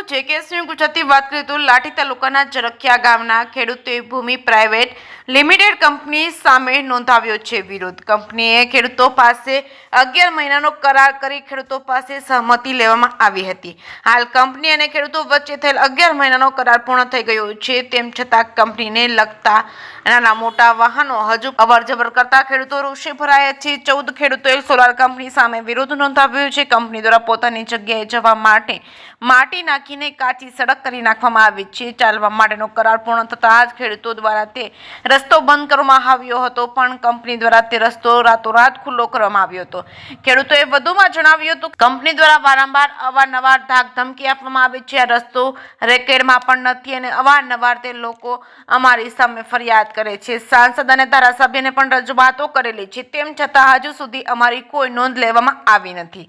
જેકેએસની ગુજરાતી વાત કરીએ તો લાઠી તાલુકાના જરખિયા ગામના ખેડૂતોએ ભૂમિ પ્રાઇવેટ લિમિટેડ કંપની સામે નોંધાવ્યો છે વિરોધ। કંપનીએ ખેડૂતો પાસે 11 મહિનાનો કરાર કરી ખેડૂતો પાસે સહમતિ લેવામાં આવી હતી। હાલ કંપની અને ખેડૂતો વચ્ચે થયેલ 11 મહિનાનો કરાર પૂર્ણ થઈ ગયો છે। તેમ છતાં કંપનીને લગતા નાના મોટા વાહનો હજુ અવરજવર કરતા ખેડૂતો રોષે ભરાયા છે। 14 ખેડૂતોએ સોલાર કંપની સામે વિરોધ નોંધાવ્યો છે। કંપની દ્વારા પોતાની જગ્યાએ જવા માટે માટી નાખીને કાચી સડક કરી નાખવામાં આવી છે। ચાલવા માટેનો કરાર પૂર્ણ થતાં જ ખેડૂતો દ્વારા તે રસ્તો બંધ કરવામાં આવ્યો હતો, પણ કંપની દ્વારા તે રસ્તો રાતોરાત ખુલ્લો કરવામાં આવ્યો હતો। ખેડૂતોએ વધુમાં જણાવ્યું હતું કે કંપની દ્વારા વારંવાર અવારનવાર ધાક ધમકી આપવામાં આવે છે। આ રસ્તો રેકેડમાં પણ નથી અને અવારનવાર તે લોકો અમારી સામે ફરિયાદ કરે છે। સાંસદ અને ધારાસભ્યને પણ રજૂઆતો કરેલી છે, તેમ છતાં હજુ સુધી અમારી કોઈ નોંધ લેવામાં આવી નથી।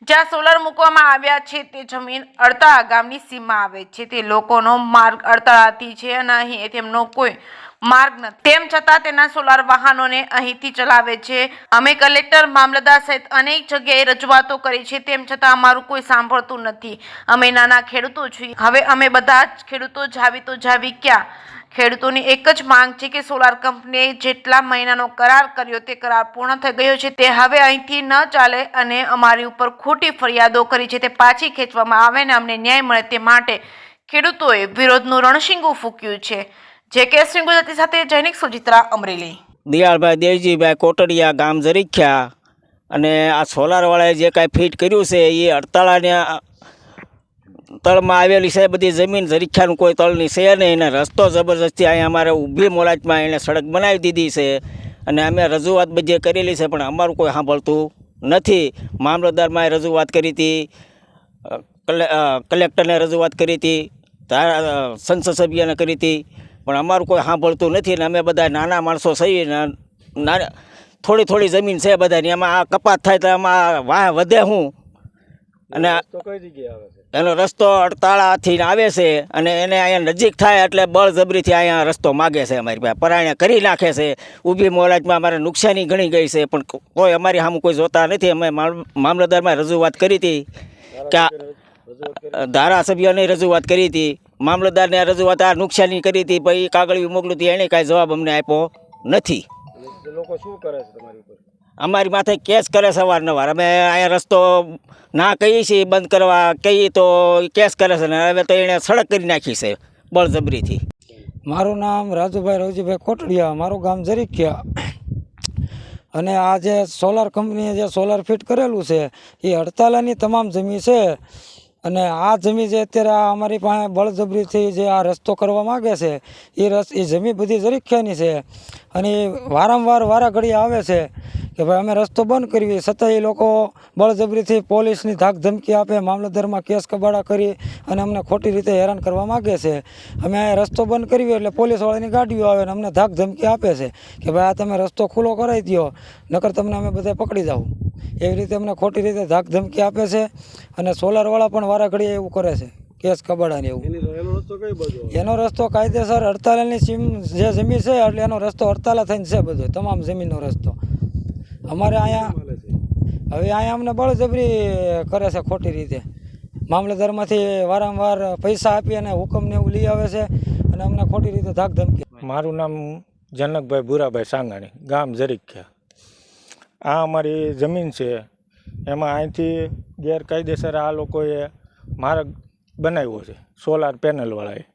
જ્યાં સોલર મૂકવામાં આવ્યા છે તે જમીન અડતાળા ગામની સીમમાં આવે છે। તે લોકોનો માર્ગ અડતાળાથી છે અને અહીં તેમનો કોઈ માર્ગ નથી, તેમ છતાં તેના સોલાર વાહનોને અહીંથી ચલાવે છે। અમે કલેક્ટર, મામલતદાર સહિત અનેક જગ્યાએ રજૂઆતો કરી છે, તેમ છતાં અમારું કોઈ સાંભળતું નથી। અમે નાના ખેડૂતો છીએ, હવે અમે બધા જ ખેડૂતો જાવી તો જાવી ક્યાં? ખેડૂતોની એક જ માંગ છે કે સોલાર કંપનીએ જેટલા મહિનાનો કરાર કર્યો તે કરાર પૂર્ણ થઈ ગયો છે, તે હવે અહીંથી ન ચાલે અને અમારી ઉપર ખોટી ફરિયાદો કરી છે તે પાછી ખેંચવામાં આવે અને અમને ન્યાય મળે તે માટે ખેડૂતોએ વિરોધનું રણશીંગું ફૂંક્યું છે। જેકેએસની ગુજરાતી સાથે જૈનિક સુજિત્રા, અમરેલી। દિયાળભાઈ દેવજીભાઈ કોટડિયા, ગામ જરીખ્યા। અને આ સોલારવાળાએ જે કાંઈ ફિટ કર્યું છે એ અડતાળાને તળમાં આવેલી છે બધી જમીન। જરીખ્યાનું કોઈ તળની છે નહીં અને રસ્તો જબરજસ્તી અહીંયા અમારે ઊભી મોલાજમાં એને સડક બનાવી દીધી છે અને અમે રજૂઆત બધી કરેલી છે, પણ અમારું કોઈ સાંભળતું નથી। મામલતદારમાં રજૂઆત કરી હતી, કલેક્ટરને રજૂઆત કરી હતી, સંસદ સભ્યને કરી હતી, પણ અમારું કોઈ સાંભળતું નથી। ને અમે બધા નાના માણસો છીએ ને થોડી થોડી જમીન છે બધાની, એમાં આ કપાત થાય તો એમાં વાહ વધે શું? અને એનો રસ્તો અડતાળાથી આવે છે અને એને અહીંયા નજીક થાય એટલે બળજબરીથી અહીંયા રસ્તો માગે છે અમારી પાસે, પરાણે કરી નાખે છે। ઊભી મોલાજમાં અમારે નુકસાની ઘણી ગઈ છે, પણ કોઈ અમારી સામે કોઈ જોતા નથી। અમે મામલતદારમાં રજૂઆત કરી હતી કે ધારાસભ્યને રજૂઆત કરી હતી, મામલતદારને રજૂઆત આ નુકસાની કરી હતી, પછી કાગળિયું મોકલું હતી, એને કાંઈ જવાબ અમને આપ્યો નથી। લોકો શું કરે છે તમારી ઉપર? અમારી માથે કેસ કરે છે અવારનવાર। અમે અહીંયા રસ્તો ના કહીએ છીએ બંધ કરવા કહીએ તો કેસ કરે છે ને હવે તો એણે સડક કરી નાખી છે બળજબરીથી। મારું નામ રાજુભાઈ રવજીભાઈ કોટડિયા, મારું ગામ જરીખ્યા। અને આ જે સોલાર કંપનીએ જે સોલાર ફિટ કરેલું છે એ અડતાલાની તમામ જમીન છે અને આ જમીન જે અત્યારે આ અમારી પાસે બળજબરીથી જે આ રસ્તો કરવા માગે છે એ જમીન બધી જરીખ્યાની છે અને વારંવાર વારા ઘડી આવે છે કે ભાઈ અમે રસ્તો બંધ કરવી, છતાં એ લોકો બળજબરીથી પોલીસની ધાક ધમકી આપે, મામલતદારમાં કેસ કબાડા કરી અને અમને ખોટી રીતે હેરાન કરવા માગે છે। અમે રસ્તો બંધ કરવી એટલે પોલીસવાળાની ગાડીઓ આવે અને અમને ધાક ધમકી આપે છે કે ભાઈ આ તમે રસ્તો ખુલ્લો કરાવી દો, નકર તમને અમે બધા પકડી જાવ। એવી રીતે અમને ખોટી રીતે ધાક ધમકી આપે છે અને સોલારવાળા પણ વારા ઘડીએ એવું કરે છે, કેસ કબાડાને એવું। એનો રસ્તો કાયદેસર અડતાલાની સીમ જે જમીન છે એટલે એનો રસ્તો અડતાલા થઈને છે બધો, તમામ જમીનનો રસ્તો અમારે અહીંયા। હવે અહીંયા અમને બળજબરી કરે છે ખોટી રીતે, મામલતદારમાંથી વારંવાર પૈસા આપી અને હુકમને એવું લઈ આવે છે અને અમને ખોટી રીતે ધાક ધમકી। મારું નામ જનકભાઈ ભૂરાભાઈ સાંગાણી, ગામ જરીખ્યા। આ અમારી જમીન છે, એમાં અહીંથી ગેરકાયદેસર આ લોકોએ માર્ગ બનાવ્યો છે સોલાર પેનલવાળાએ,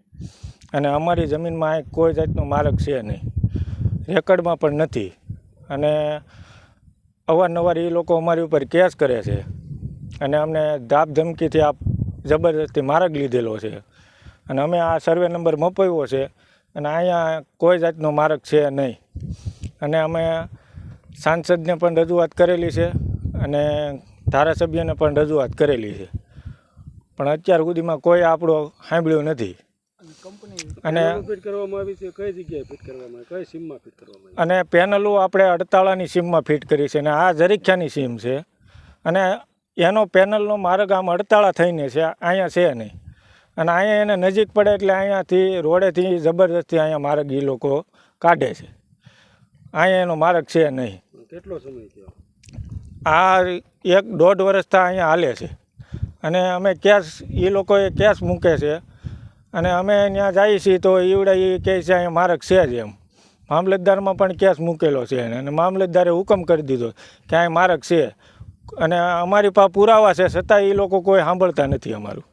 અને અમારી જમીનમાં અહીં કોઈ જાતનો માર્ગ છે નહીં, રેકર્ડમાં પણ નથી। અને અવારનવાર એ લોકો અમારી ઉપર કેસ કરે છે અને અમને ધાક ધમકીથી આ જબરદસ્તી માર્ગ લીધેલો છે અને અમે આ સર્વે નંબર મપાવ્યો છે અને અહીંયા કોઈ જાતનો માર્ગ છે નહીં। અને અમે સાંસદને પણ રજૂઆત કરેલી છે અને ધારાસભ્યને પણ રજૂઆત કરેલી છે, પણ અત્યાર સુધીમાં કોઈ આપણો સાંભળ્યું નથી। અને ફિટ કરવામાં આવી છે કઈ જગ્યાએ ફિટ કરવામાં આવી, કઈ સીમમાં ફિટ કરવામાં આવી? અને પેનલો આપણે અડતાળાની સીમમાં ફિટ કરી છે અને આ જરીખ્યાની સીમ છે અને એનો પેનલનો માર્ગ આમ અડતાળા થઈને છે, અહીંયા છે નહીં। અને અહીંયા એને નજીક પડે એટલે અહીંયાથી રોડેથી જબરદસ્તી અહીંયા માર્ગ એ લોકો કાઢે છે, અહીંયા એનો માર્ગ છે નહીં। કેટલો સમય થયો? આ 1-1.5 વર્ષથી અહીંયા હાલે છે અને અમે કેસ એ લોકોએ કેસ મૂકે છે અને અમે ત્યાં જઈએ છીએ તો એવડે એ કહે છે અહીંયા મારક છે જ એમ. મામલતદારમાં પણ કેસ મૂકેલો છે એને અને મામલતદારે હુકમ કરી દીધો કે અહીં મારક છે અને અમારી પાસે પુરાવા છે છતાં એ લોકો કોઈ સાંભળતા નથી અમારું.